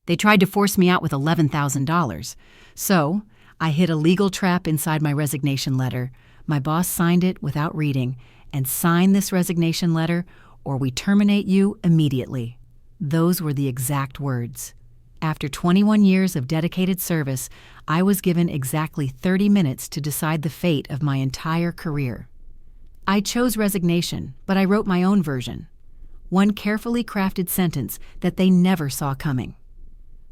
They tried to force me out with $11,000. So, I hid a legal trap inside my resignation letter. My boss signed it without reading, and sign this resignation letter or we terminate you immediately. Those were the exact words. After 21 years of dedicated service, I was given exactly 30 minutes to decide the fate of my entire career. I chose resignation, but I wrote my own version. One carefully crafted sentence that they never saw coming.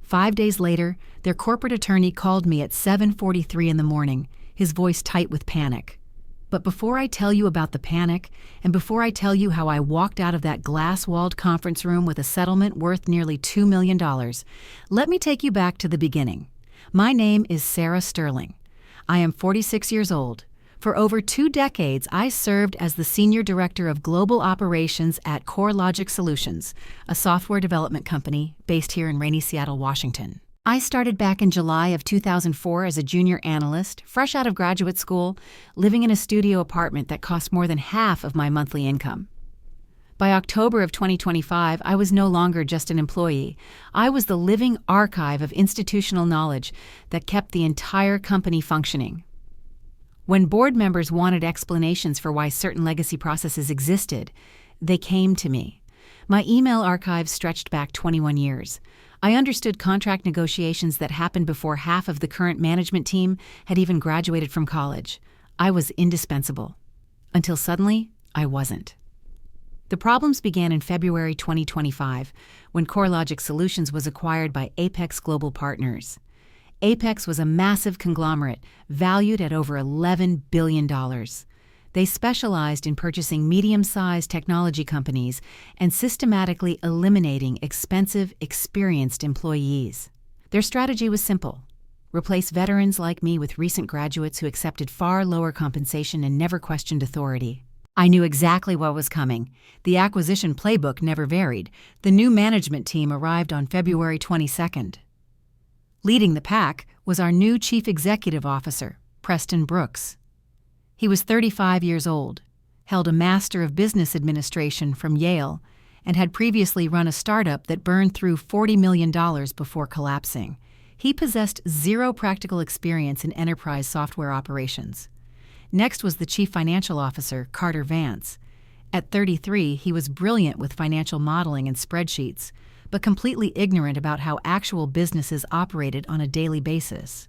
5 days later, their corporate attorney called me at 7:43 in the morning, his voice tight with panic. But before I tell you about the panic, and before I tell you how I walked out of that glass-walled conference room with a settlement worth nearly $2 million, let me take you back to the beginning. My name is Sarah Sterling. I am 46 years old. For over 2 decades, I served as the Senior Director of Global Operations at CoreLogic Solutions, a software development company based here in rainy Seattle, Washington. I started back in July of 2004 as a junior analyst, fresh out of graduate school, living in a studio apartment that cost more than half of my monthly income. By October of 2025, I was no longer just an employee. I was the living archive of institutional knowledge that kept the entire company functioning. When board members wanted explanations for why certain legacy processes existed, they came to me. My email archive stretched back 21 years. I understood contract negotiations that happened before half of the current management team had even graduated from college. I was indispensable. Until suddenly, I wasn't. The problems began in February 2025, when CoreLogic Solutions was acquired by Apex Global Partners. Apex was a massive conglomerate valued at over $11 billion. They specialized in purchasing medium-sized technology companies and systematically eliminating expensive, experienced employees. Their strategy was simple: replace veterans like me with recent graduates who accepted far lower compensation and never questioned authority. I knew exactly what was coming. The acquisition playbook never varied. The new management team arrived on February 22nd. Leading the pack was our new Chief Executive Officer, Preston Brooks. He was 35 years old, held a Master of Business Administration from Yale, and had previously run a startup that burned through $40 million before collapsing. He possessed zero practical experience in enterprise software operations. Next was the Chief Financial Officer, Carter Vance. At 33, he was brilliant with financial modeling and spreadsheets, but completely ignorant about how actual businesses operated on a daily basis.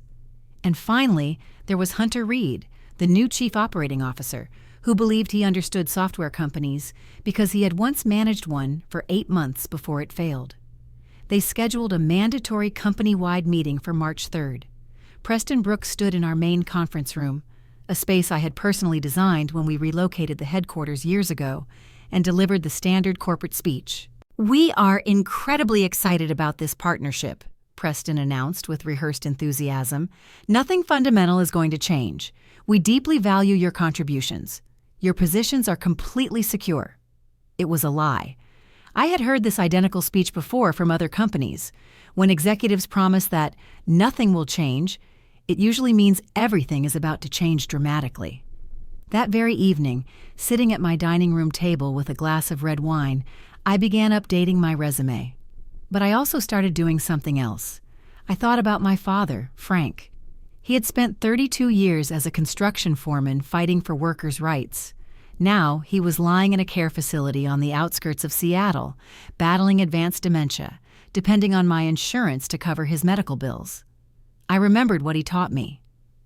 And finally, there was Hunter Reed, the new Chief Operating Officer, who believed he understood software companies because he had once managed one for 8 months before it failed. They scheduled a mandatory company-wide meeting for March 3rd. Preston Brooks stood in our main conference room, a space I had personally designed when we relocated the headquarters years ago, and delivered the standard corporate speech. "We are incredibly excited about this partnership," Preston announced with rehearsed enthusiasm. "Nothing fundamental is going to change. We deeply value your contributions. Your positions are completely secure." It was a lie. I had heard this identical speech before from other companies. When executives promise that nothing will change, it usually means everything is about to change dramatically. That very evening, sitting at my dining room table with a glass of red wine, I began updating my resume. But I also started doing something else. I thought about my father, Frank. He had spent 32 years as a construction foreman fighting for workers' rights. Now he was lying in a care facility on the outskirts of Seattle, battling advanced dementia, depending on my insurance to cover his medical bills. I remembered what he taught me: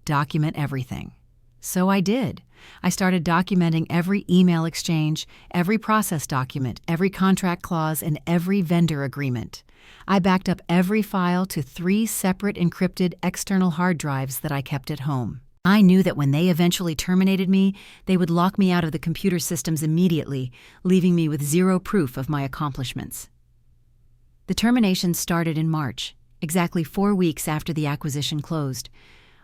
document everything. So I did. I started documenting every email exchange, every process document, every contract clause, and every vendor agreement. I backed up every file to 3 separate encrypted external hard drives that I kept at home. I knew that when they eventually terminated me, they would lock me out of the computer systems immediately, leaving me with zero proof of my accomplishments. The termination started in March, exactly 4 weeks after the acquisition closed.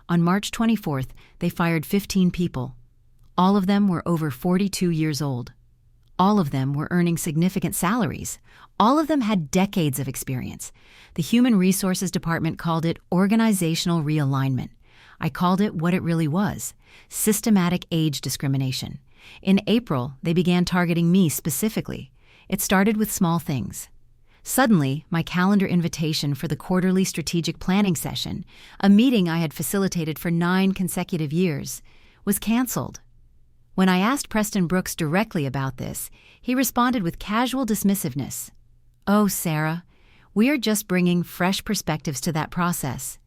On March 24th, they fired 15 people. All of them were over 42 years old. All of them were earning significant salaries. All of them had decades of experience. The Human Resources Department called it organizational realignment. I called it what it really was: systematic age discrimination. In April, they began targeting me specifically. It started with small things. Suddenly, my calendar invitation for the quarterly strategic planning session, a meeting I had facilitated for 9 consecutive years, was canceled. When I asked Preston Brooks directly about this, he responded with casual dismissiveness. "Oh, Sarah, we are just bringing fresh perspectives to that process.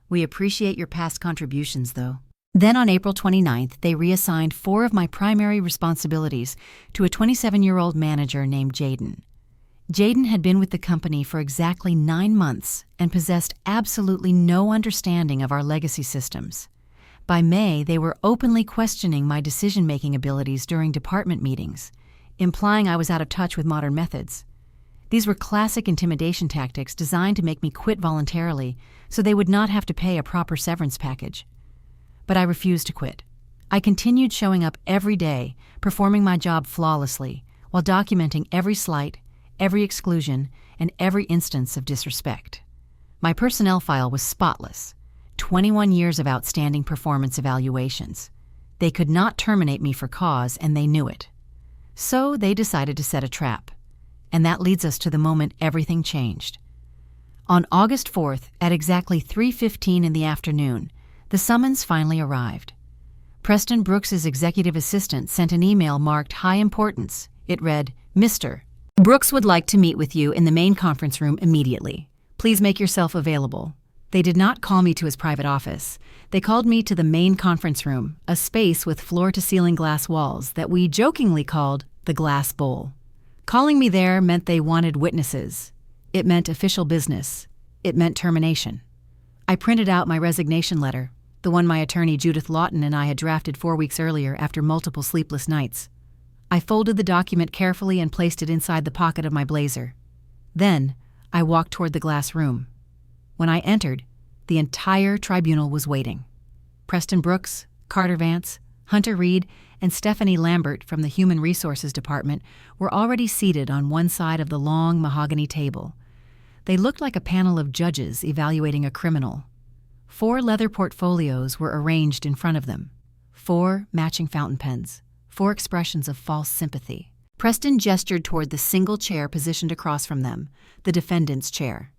We appreciate your past contributions, though." Then on April 29th, they reassigned 4 of my primary responsibilities to a 27-year-old manager named Jaden. Jaden had been with the company for exactly 9 months and possessed absolutely no understanding of our legacy systems. By May, they were openly questioning my decision-making abilities during department meetings, implying I was out of touch with modern methods. These were classic intimidation tactics designed to make me quit voluntarily so they would not have to pay a proper severance package. But I refused to quit. I continued showing up every day, performing my job flawlessly, while documenting every slight, every exclusion, and every instance of disrespect. My personnel file was spotless. 21 years of outstanding performance evaluations. They could not terminate me for cause, and they knew it. So they decided to set a trap. And that leads us to the moment everything changed. On August 4th, at exactly 3:15 in the afternoon, the summons finally arrived. Preston Brooks's executive assistant sent an email marked high importance. It read, "Mr. Brooks would like to meet with you in the main conference room immediately. Please make yourself available." They did not call me to his private office. They called me to the main conference room, a space with floor-to-ceiling glass walls that we jokingly called the Glass Bowl. Calling me there meant they wanted witnesses. It meant official business. It meant termination. I printed out my resignation letter, the one my attorney Judith Lawton and I had drafted 4 weeks earlier after multiple sleepless nights. I folded the document carefully and placed it inside the pocket of my blazer. Then, I walked toward the glass room. When I entered, the entire tribunal was waiting. Preston Brooks, Carter Vance, Hunter Reed, and Stephanie Lambert from the Human Resources Department were already seated on one side of the long mahogany table. They looked like a panel of judges evaluating a criminal. 4 leather portfolios were arranged in front of them. 4 matching fountain pens. 4 expressions of false sympathy. Preston gestured toward the single chair positioned across from them, the defendant's chair.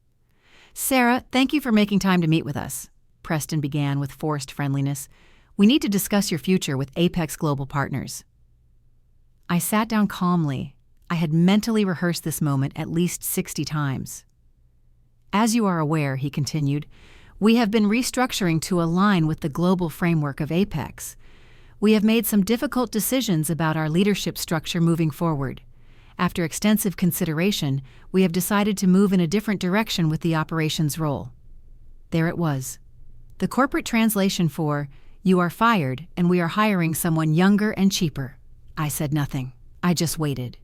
"Sarah, thank you for making time to meet with us," Preston began with forced friendliness. "We need to discuss your future with Apex Global Partners." I sat down calmly. I had mentally rehearsed this moment at least 60 times. "As you are aware," he continued, "we have been restructuring to align with the global framework of Apex. We have made some difficult decisions about our leadership structure moving forward. After extensive consideration, we have decided to move in a different direction with the operations role." There it was. The corporate translation for, "You are fired and we are hiring someone younger and cheaper." I said nothing. I just waited.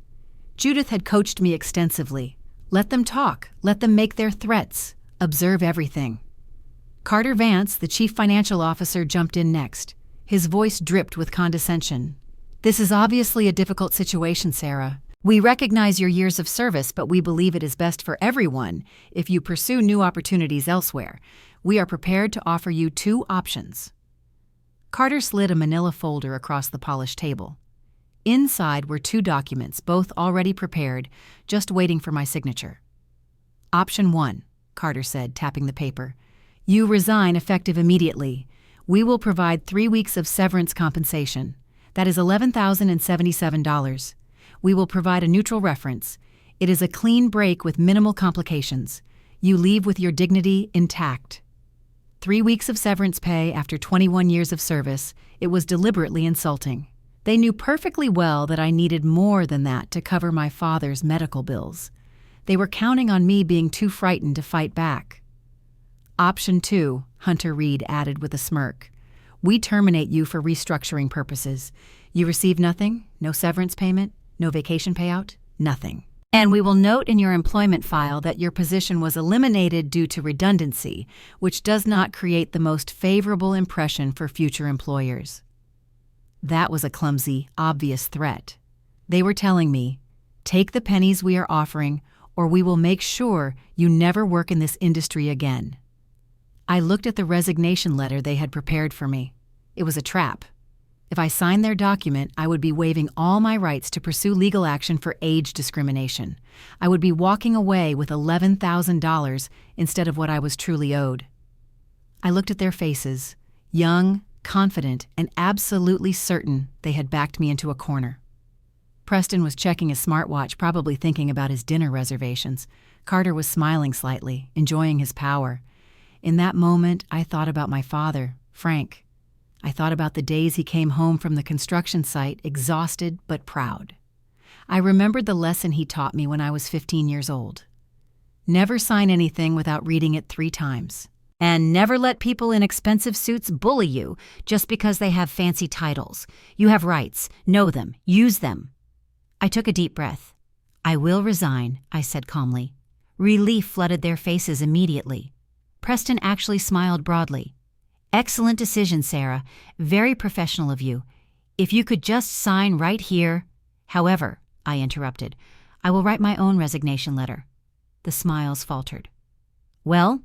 Judith had coached me extensively. Let them talk. Let them make their threats. Observe everything. Carter Vance, the chief financial officer, jumped in next. His voice dripped with condescension. "This is obviously a difficult situation, Sarah. We recognize your years of service, but we believe it is best for everyone if you pursue new opportunities elsewhere. We are prepared to offer you 2 options." Carter slid a manila folder across the polished table. Inside were 2 documents, both already prepared, just waiting for my signature. "Option 1, Carter said, tapping the paper. "You resign effective immediately. We will provide 3 weeks of severance compensation. That is $11,077. We will provide a neutral reference. It is a clean break with minimal complications. You leave with your dignity intact." 3 weeks of severance pay after 21 years of service, it was deliberately insulting. They knew perfectly well that I needed more than that to cover my father's medical bills. They were counting on me being too frightened to fight back. "Option 2, Hunter Reed added with a smirk. "We terminate you for restructuring purposes. You receive nothing, no severance payment, no vacation payout, nothing. And we will note in your employment file that your position was eliminated due to redundancy, which does not create the most favorable impression for future employers." That was a clumsy, obvious threat. They were telling me, "Take the pennies we are offering, or we will make sure you never work in this industry again." I looked at the resignation letter they had prepared for me. It was a trap. If I signed their document, I would be waiving all my rights to pursue legal action for age discrimination. I would be walking away with $11,000 instead of what I was truly owed. I looked at their faces, young, confident, and absolutely certain they had backed me into a corner. Preston was checking his smartwatch, probably thinking about his dinner reservations. Carter was smiling slightly, enjoying his power. In that moment, I thought about my father, Frank. I thought about the days he came home from the construction site, exhausted but proud. I remembered the lesson he taught me when I was 15 years old. Never sign anything without reading it 3 times. And never let people in expensive suits bully you just because they have fancy titles. You have rights. Know them. Use them. I took a deep breath. I will resign, I said calmly. Relief flooded their faces immediately. Preston actually smiled broadly. Excellent decision, Sarah. Very professional of you. If you could just sign right here. However, I interrupted, I will write my own resignation letter. The smiles faltered. Well,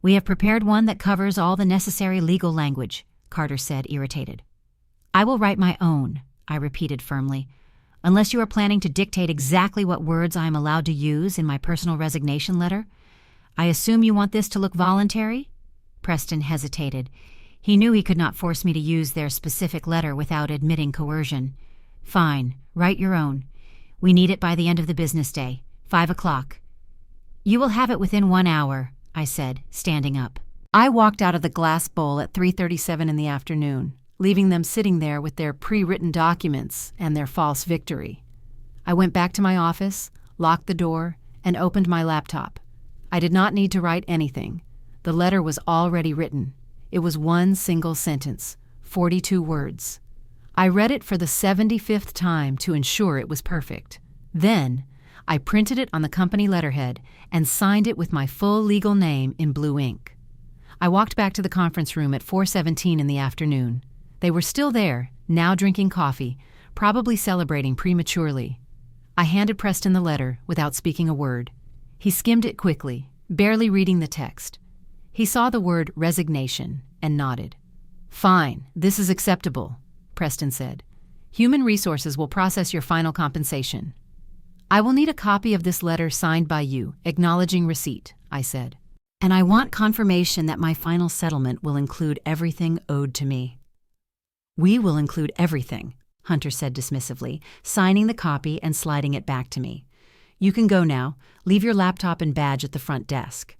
we have prepared one that covers all the necessary legal language, Carter said, irritated. I will write my own, I repeated firmly. Unless you are planning to dictate exactly what words I am allowed to use in my personal resignation letter. I assume you want this to look voluntary? Preston hesitated. He knew he could not force me to use their specific letter without admitting coercion. Fine, write your own. We need it by the end of the business day, 5 o'clock. You will have it within 1 hour, I said, standing up. I walked out of the glass bowl at 3:37 in the afternoon, leaving them sitting there with their pre-written documents and their false victory. I went back to my office, locked the door, and opened my laptop. I did not need to write anything. The letter was already written. It was one single sentence, 42 words. I read it for the 75th time to ensure it was perfect. Then, I printed it on the company letterhead and signed it with my full legal name in blue ink. I walked back to the conference room at 4:17 in the afternoon. They were still there, now drinking coffee, probably celebrating prematurely. I handed Preston the letter without speaking a word. He skimmed it quickly, barely reading the text. He saw the word resignation and nodded. Fine, this is acceptable, Preston said. Human Resources will process your final compensation. I will need a copy of this letter signed by you, acknowledging receipt, I said. And I want confirmation that my final settlement will include everything owed to me. We will include everything, Hunter said dismissively, signing the copy and sliding it back to me. You can go now. Leave your laptop and badge at the front desk.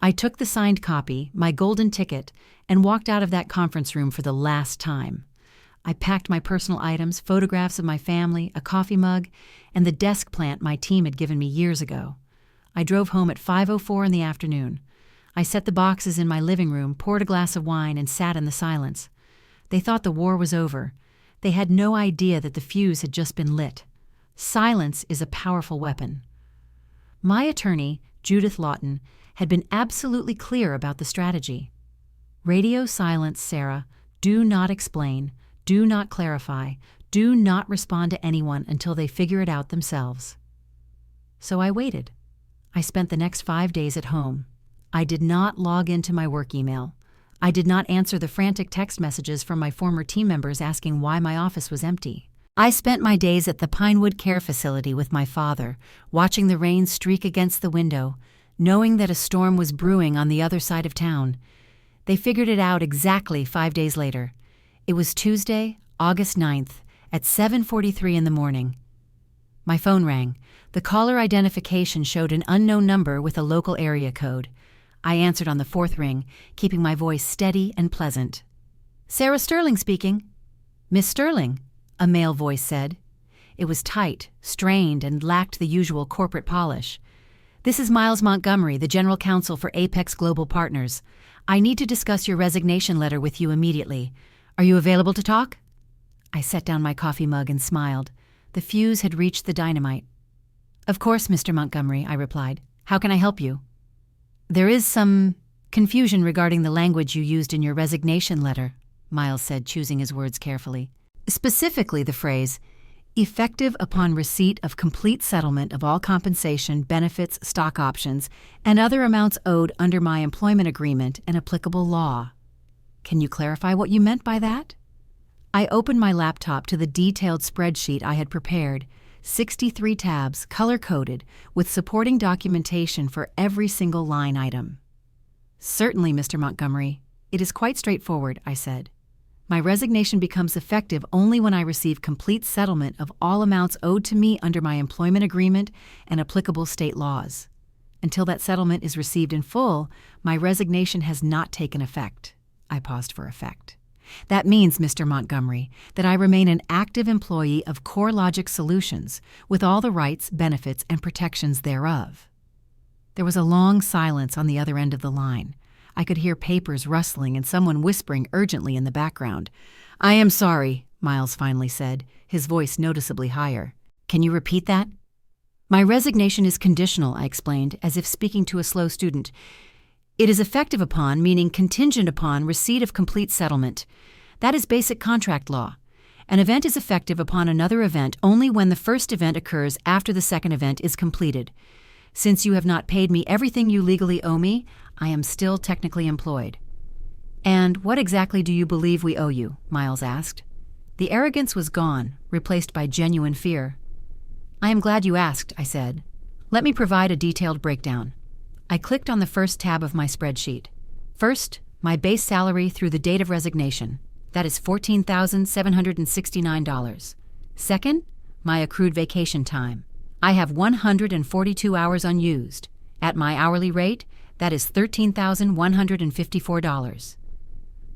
I took the signed copy, my golden ticket, and walked out of that conference room for the last time. I packed my personal items, photographs of my family, a coffee mug, and the desk plant my team had given me years ago. I drove home at 5:04 in the afternoon. I set the boxes in my living room, poured a glass of wine, and sat in the silence. They thought the war was over. They had no idea that the fuse had just been lit. Silence is a powerful weapon. My attorney, Judith Lawton, had been absolutely clear about the strategy. Radio silence, Sarah. Do not explain. Do not clarify. Do not respond to anyone until they figure it out themselves. So I waited. I spent the next 5 days at home. I did not log into my work email. I did not answer the frantic text messages from my former team members asking why my office was empty. I spent my days at the Pinewood Care Facility with my father, watching the rain streak against the window, knowing that a storm was brewing on the other side of town. They figured it out exactly 5 days later. It was Tuesday, August 9th, at 7:43 in the morning. My phone rang. The caller identification showed an unknown number with a local area code. I answered on the 4th ring, keeping my voice steady and pleasant. Sarah Sterling speaking. Miss Sterling, a male voice said. It was tight, strained, and lacked the usual corporate polish. This is Miles Montgomery, the General Counsel for Apex Global Partners. I need to discuss your resignation letter with you immediately. Are you available to talk? I set down my coffee mug and smiled. The fuse had reached the dynamite. Of course, Mr. Montgomery, I replied. How can I help you? There is some confusion regarding the language you used in your resignation letter, Miles said, choosing his words carefully. Specifically the phrase, effective upon receipt of complete settlement of all compensation, benefits, stock options, and other amounts owed under my employment agreement and applicable law. Can you clarify what you meant by that? I opened my laptop to the detailed spreadsheet I had prepared, 63 tabs, color-coded, with supporting documentation for every single line item. "Certainly, Mr. Montgomery. It is quite straightforward," I said. "My resignation becomes effective only when I receive complete settlement of all amounts owed to me under my employment agreement and applicable state laws. Until that settlement is received in full, my resignation has not taken effect." I paused for effect. "That means, Mr. Montgomery, that I remain an active employee of CoreLogic Solutions, with all the rights, benefits, and protections thereof." There was a long silence on the other end of the line. I could hear papers rustling and someone whispering urgently in the background. "I am sorry," Miles finally said, his voice noticeably higher. "Can you repeat that?" "My resignation is conditional," I explained, as if speaking to a slow student. "It is effective upon, meaning contingent upon, receipt of complete settlement. That is basic contract law. An event is effective upon another event only when the first event occurs after the second event is completed. Since you have not paid me everything you legally owe me, I am still technically employed." "And what exactly do you believe we owe you?" Miles asked. The arrogance was gone, replaced by genuine fear. "I am glad you asked," I said. "Let me provide a detailed breakdown." I clicked on the first tab of my spreadsheet. First, my base salary through the date of resignation. That is $14,769. Second, my accrued vacation time. I have 142 hours unused. At my hourly rate, that is $13,154.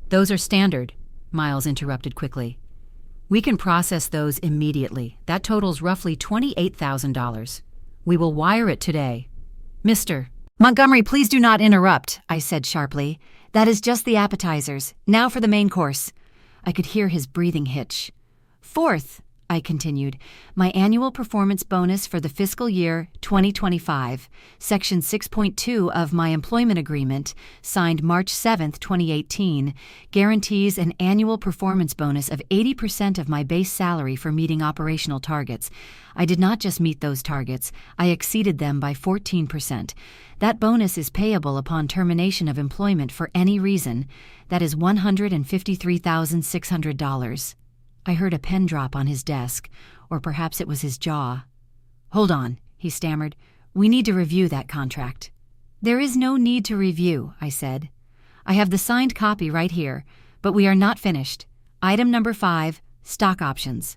"Those are standard," Miles interrupted quickly. "We can process those immediately. That totals roughly $28,000. We will wire it today." "Mr. Montgomery, please do not interrupt," I said sharply. "That is just the appetizers. Now for the main course." I could hear his breathing hitch. "Fourth," I continued, "my annual performance bonus for the fiscal year 2025, Section 6.2 of my employment agreement, signed March 7, 2018, guarantees an annual performance bonus of 80% of my base salary for meeting operational targets. I did not just meet those targets, I exceeded them by 14%. That bonus is payable upon termination of employment for any reason. That is $153,600. I heard a pen drop on his desk, or perhaps it was his jaw. "Hold on," he stammered. "We need to review that contract." "There is no need to review," I said. "I have the signed copy right here, but we are not finished. Item number 5, stock options."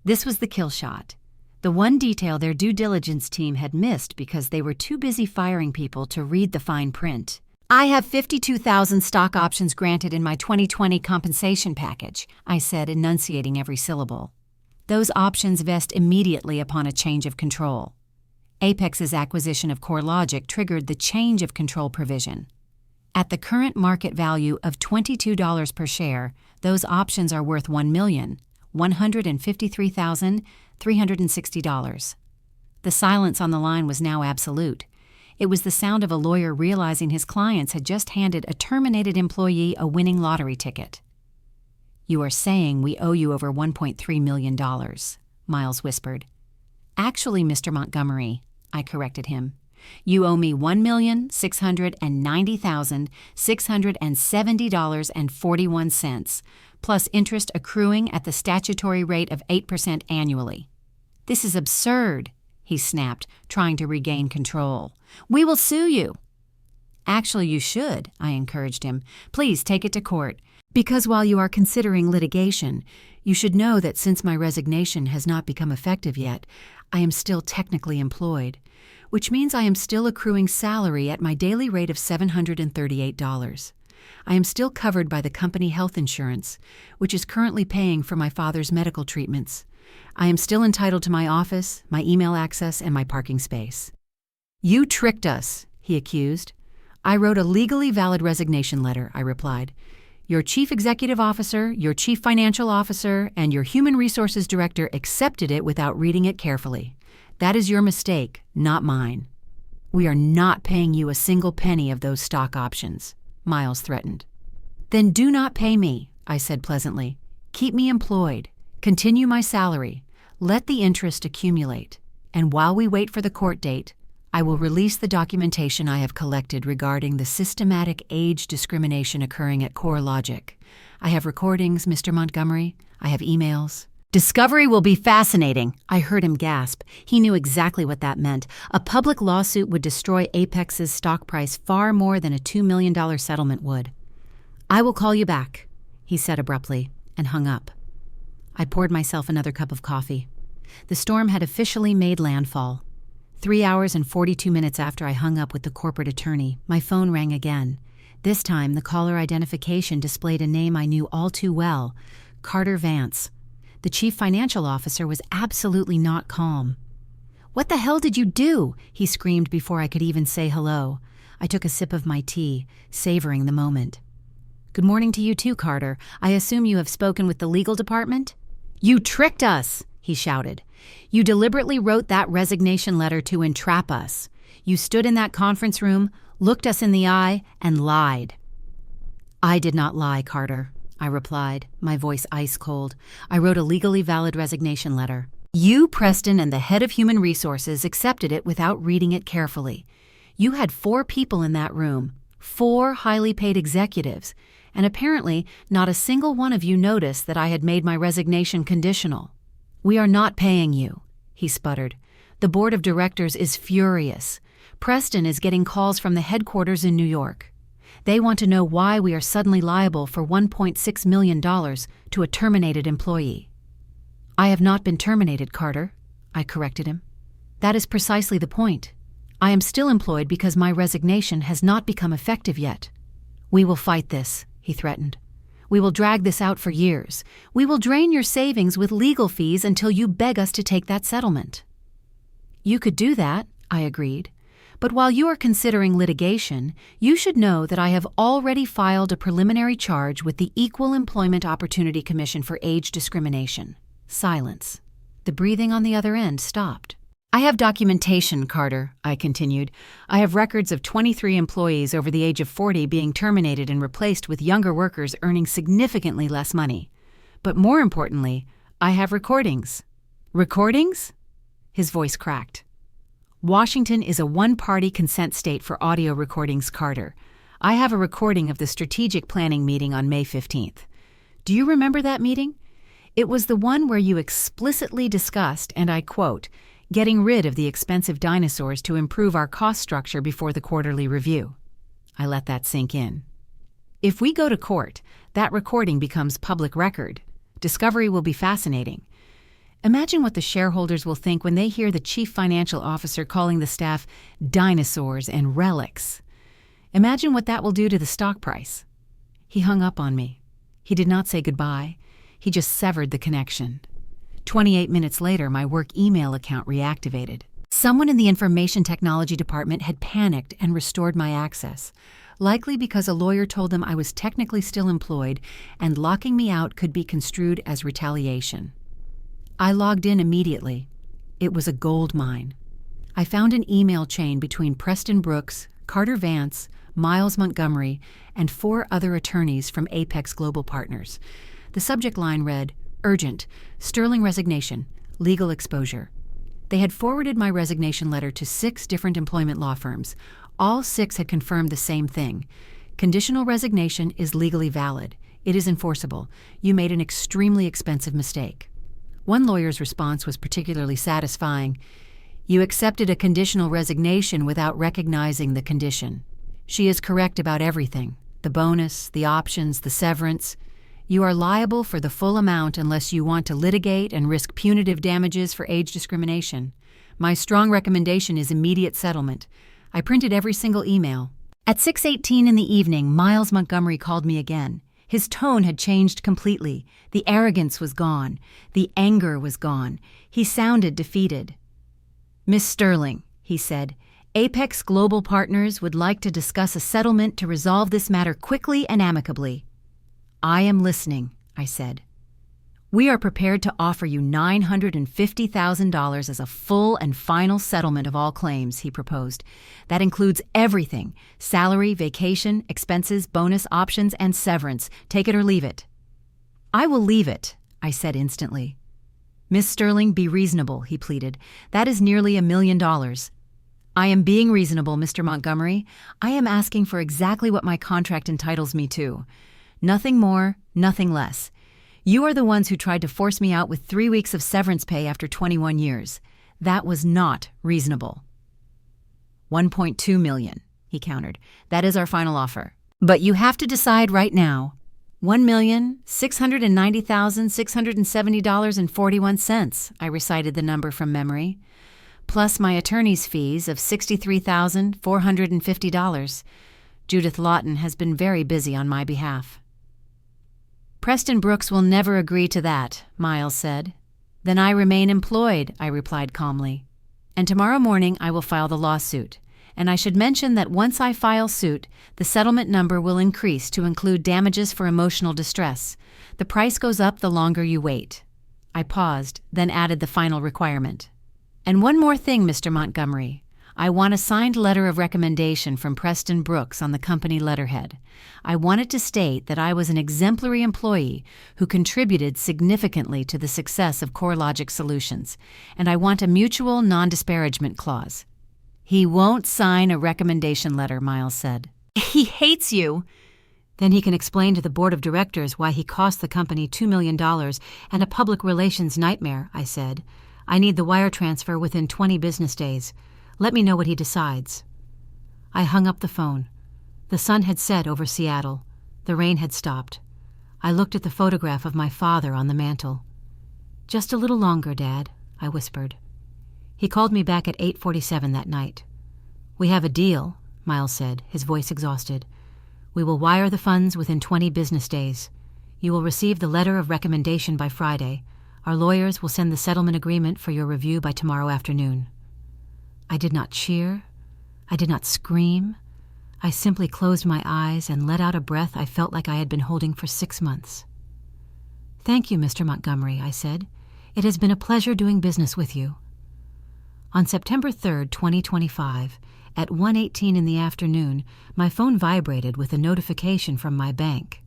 This was the kill shot. The one detail their due diligence team had missed because they were too busy firing people to read the fine print. "I have 52,000 stock options granted in my 2020 compensation package," I said, enunciating every syllable. "Those options vest immediately upon a change of control. Apex's acquisition of CoreLogic triggered the change of control provision. At the current market value of $22 per share, those options are worth $1,153,360. The silence on the line was now absolute. It was the sound of a lawyer realizing his clients had just handed a terminated employee a winning lottery ticket. "You are saying we owe you over $1.3 million, Miles whispered. "Actually, Mr. Montgomery," I corrected him, "you owe me $1,690,670.41, plus interest accruing at the statutory rate of 8% annually." "This is absurd," he snapped, trying to regain control. "We will sue you." "Actually, you should," I encouraged him. "Please take it to court. Because while you are considering litigation, you should know that since my resignation has not become effective yet, I am still technically employed, which means I am still accruing salary at my daily rate of $738. I am still covered by the company health insurance, which is currently paying for my father's medical treatments. I am still entitled to my office, my email access, and my parking space." "You tricked us," he accused. "I wrote a legally valid resignation letter," I replied. "Your chief executive officer, your chief financial officer, and your human resources director accepted it without reading it carefully. That is your mistake, not mine." "We are not paying you a single penny of those stock options," Miles threatened. "Then do not pay me," I said pleasantly. "Keep me employed. Continue my salary. Let the interest accumulate. And while we wait for the court date, I will release the documentation I have collected regarding the systematic age discrimination occurring at CoreLogic. I have recordings, Mr. Montgomery. I have emails. Discovery will be fascinating, I heard him gasp. He knew exactly what that meant. A public lawsuit would destroy Apex's stock price far more than a $2 million settlement would. I will call you back, he said abruptly, and hung up. I poured myself another cup of coffee. The storm had officially made landfall. 3 hours and 42 minutes after I hung up with the corporate attorney, my phone rang again. This time, the caller identification displayed a name I knew all too well, Carter Vance. The chief financial officer was absolutely not calm. "What the hell did you do?" he screamed before I could even say hello. I took a sip of my tea, savoring the moment. "Good morning to you too, Carter. I assume you have spoken with the legal department?" "You tricked us!" he shouted. "You deliberately wrote that resignation letter to entrap us. You stood in that conference room, looked us in the eye, and lied." "I did not lie, Carter," I replied, my voice ice cold. "I wrote a legally valid resignation letter. You, Preston, and the head of human resources accepted it without reading it carefully. You had 4 people in that room, 4 highly paid executives, and apparently not a single one of you noticed that I had made my resignation conditional. We are not paying you," he sputtered. "The board of directors is furious. Preston is getting calls from the headquarters in New York. They want to know why we are suddenly liable for $1.6 million to a terminated employee." "I have not been terminated, Carter," I corrected him. "That is precisely the point. I am still employed because my resignation has not become effective yet." "We will fight this," he threatened. "We will drag this out for years. We will drain your savings with legal fees until you beg us to take that settlement." "You could do that," I agreed. "But while you are considering litigation, you should know that I have already filed a preliminary charge with the Equal Employment Opportunity Commission for age discrimination." Silence. The breathing on the other end stopped. "I have documentation, Carter," I continued. "I have records of 23 employees over the age of 40 being terminated and replaced with younger workers earning significantly less money. But more importantly, I have recordings." "Recordings?" His voice cracked. "Washington is a one-party consent state for audio recordings, Carter. I have a recording of the strategic planning meeting on May 15th. Do you remember that meeting? It was the one where you explicitly discussed, and I quote, getting rid of the expensive dinosaurs to improve our cost structure before the quarterly review." I let that sink in. "If we go to court, that recording becomes public record. Discovery will be fascinating. Imagine what the shareholders will think when they hear the chief financial officer calling the staff dinosaurs and relics. Imagine what that will do to the stock price." He hung up on me. He did not say goodbye. He just severed the connection. 28 minutes later, my work email account reactivated. Someone in the information technology department had panicked and restored my access, likely because a lawyer told them I was technically still employed and locking me out could be construed as retaliation. I logged in immediately. It was a gold mine. I found an email chain between Preston Brooks, Carter Vance, Miles Montgomery, and 4 other attorneys from Apex Global Partners. The subject line read, "Urgent, Sterling resignation, legal exposure." They had forwarded my resignation letter to 6 different employment law firms. All 6 had confirmed the same thing. Conditional resignation is legally valid. It is enforceable. You made an extremely expensive mistake. One lawyer's response was particularly satisfying. "You accepted a conditional resignation without recognizing the condition. She is correct about everything. The bonus, the options, the severance. You are liable for the full amount unless you want to litigate and risk punitive damages for age discrimination. My strong recommendation is immediate settlement." I printed every single email. At 6:18 in the evening, Miles Montgomery called me again. His tone had changed completely. The arrogance was gone. The anger was gone. He sounded defeated. "Miss Sterling," he said, "Apex Global Partners would like to discuss a settlement to resolve this matter quickly and amicably." "I am listening," I said. "We are prepared to offer you $950,000 as a full and final settlement of all claims," he proposed. "That includes everything: salary, vacation, expenses, bonus, options, and severance. Take it or leave it." "I will leave it," I said instantly. "Miss Sterling, be reasonable," he pleaded. "That is nearly $1 million. I am being reasonable, Mr. Montgomery. I am asking for exactly what my contract entitles me to. Nothing more, nothing less. You are the ones who tried to force me out with 3 weeks of severance pay after 21 years. That was not reasonable. $1.2 million, he countered. That is our final offer. But you have to decide right now. $1,690,670.41, I recited the number from memory, plus my attorney's fees of $63,450. Judith Lawton has been very busy on my behalf. Preston Brooks will never agree to that, Miles said. Then I remain employed, I replied calmly. And tomorrow morning I will file the lawsuit. And I should mention that once I file suit, the settlement number will increase to include damages for emotional distress. The price goes up the longer you wait. I paused, then added the final requirement. And one more thing, Mr. Montgomery. I want a signed letter of recommendation from Preston Brooks on the company letterhead. I want it to state that I was an exemplary employee who contributed significantly to the success of CoreLogic Solutions, and I want a mutual non-disparagement clause. He won't sign a recommendation letter, Miles said. He hates you. Then he can explain to the board of directors why he cost the company $2 million and a public relations nightmare, I said. I need the wire transfer within 20 business days. Let me know what he decides. I hung up the phone. The sun had set over Seattle. The rain had stopped. I looked at the photograph of my father on the mantel. Just a little longer, Dad, I whispered. He called me back at 8:47 that night. We have a deal, Miles said, his voice exhausted. We will wire the funds within 20 business days. You will receive the letter of recommendation by Friday. Our lawyers will send the settlement agreement for your review by tomorrow afternoon. I did not cheer. I did not scream. I simply closed my eyes and let out a breath I felt like I had been holding for 6 months. Thank you, Mr. Montgomery, I said. It has been a pleasure doing business with you. On September 3rd, 2025, at 1:18 in the afternoon, my phone vibrated with a notification from my bank.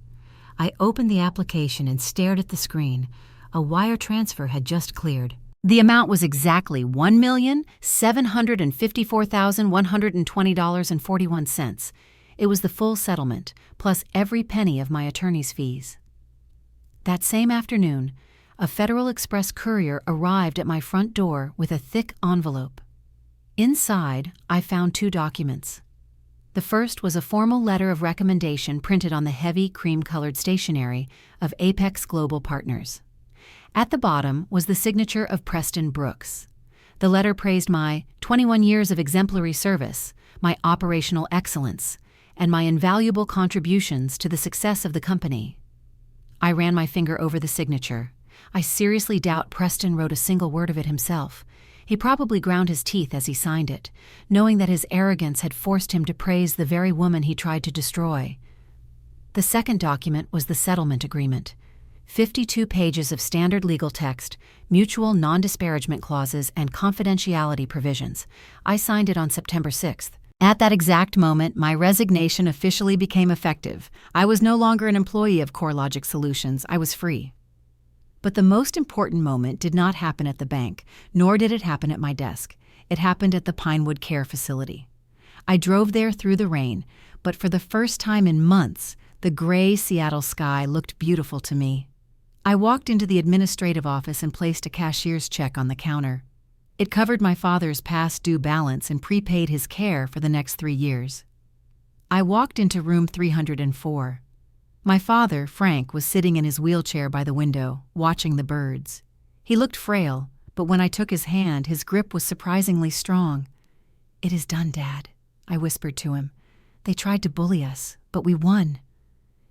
I opened the application and stared at the screen. A wire transfer had just cleared. The amount was exactly $1,754,120.41. It was the full settlement, plus every penny of my attorney's fees. That same afternoon, a Federal Express courier arrived at my front door with a thick envelope. Inside, I found 2 documents. The first was a formal letter of recommendation printed on the heavy cream-colored stationery of Apex Global Partners. At the bottom was the signature of Preston Brooks. The letter praised my 21 years of exemplary service, my operational excellence, and my invaluable contributions to the success of the company. I ran my finger over the signature. I seriously doubt Preston wrote a single word of it himself. He probably ground his teeth as he signed it, knowing that his arrogance had forced him to praise the very woman he tried to destroy. The second document was the settlement agreement. 52 pages of standard legal text, mutual non-disparagement clauses, and confidentiality provisions. I signed it on September 6th. At that exact moment, my resignation officially became effective. I was no longer an employee of CoreLogic Solutions. I was free. But the most important moment did not happen at the bank, nor did it happen at my desk. It happened at the Pinewood Care Facility. I drove there through the rain, but for the first time in months, the gray Seattle sky looked beautiful to me. I walked into the administrative office and placed a cashier's check on the counter. It covered my father's past due balance and prepaid his care for the next 3 years. I walked into room 304. My father, Frank, was sitting in his wheelchair by the window, watching the birds. He looked frail, but when I took his hand, his grip was surprisingly strong. "It is done, Dad," I whispered to him. "They tried to bully us, but we won."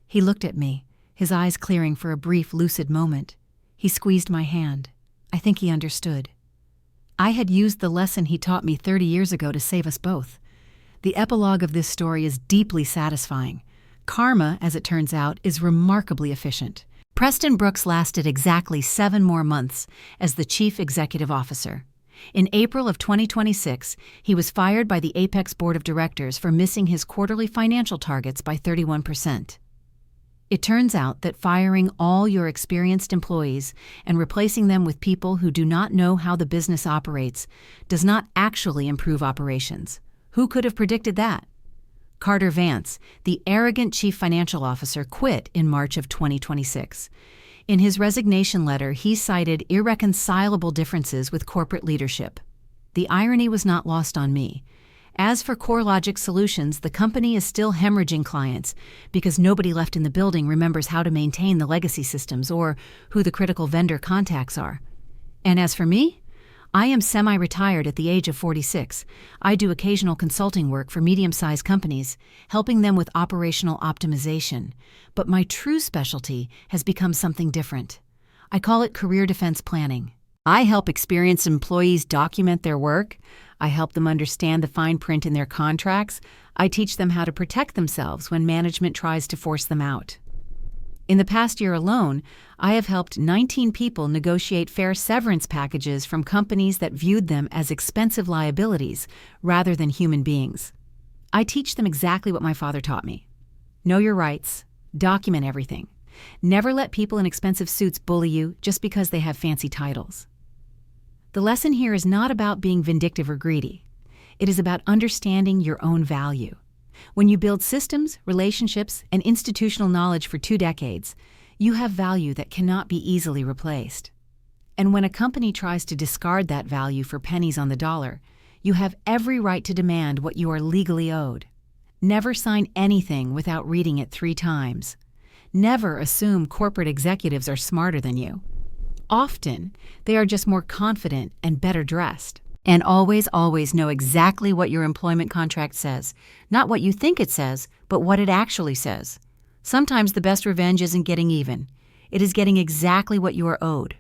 He looked at me, his eyes clearing for a brief, lucid moment. He squeezed my hand. I think he understood. I had used the lesson he taught me 30 years ago to save us both. The epilogue of this story is deeply satisfying. Karma, as it turns out, is remarkably efficient. Preston Brooks lasted exactly 7 more months as the chief executive officer. In April of 2026, he was fired by the Apex Board of Directors for missing his quarterly financial targets by 31%. It turns out that firing all your experienced employees and replacing them with people who do not know how the business operates does not actually improve operations. Who could have predicted that? Carter Vance, the arrogant chief financial officer, quit in March of 2026. In his resignation letter, he cited irreconcilable differences with corporate leadership. The irony was not lost on me. As for CoreLogic Solutions, the company is still hemorrhaging clients because nobody left in the building remembers how to maintain the legacy systems or who the critical vendor contacts are. And as for me, I am semi-retired at the age of 46. I do occasional consulting work for medium-sized companies, helping them with operational optimization. But my true specialty has become something different. I call it career defense planning. I help experienced employees document their work. I help them understand the fine print in their contracts. I teach them how to protect themselves when management tries to force them out. In the past year alone, I have helped 19 people negotiate fair severance packages from companies that viewed them as expensive liabilities rather than human beings. I teach them exactly what my father taught me. Know your rights. Document everything. Never let people in expensive suits bully you just because they have fancy titles. The lesson here is not about being vindictive or greedy. It is about understanding your own value. When you build systems, relationships, and institutional knowledge for 2 decades, you have value that cannot be easily replaced. And when a company tries to discard that value for pennies on the dollar, you have every right to demand what you are legally owed. Never sign anything without reading it 3 times. Never assume corporate executives are smarter than you. Often, they are just more confident and better dressed. And always know exactly what your employment contract says. Not what you think it says, but what it actually says. Sometimes the best revenge isn't getting even. It is getting exactly what you are owed.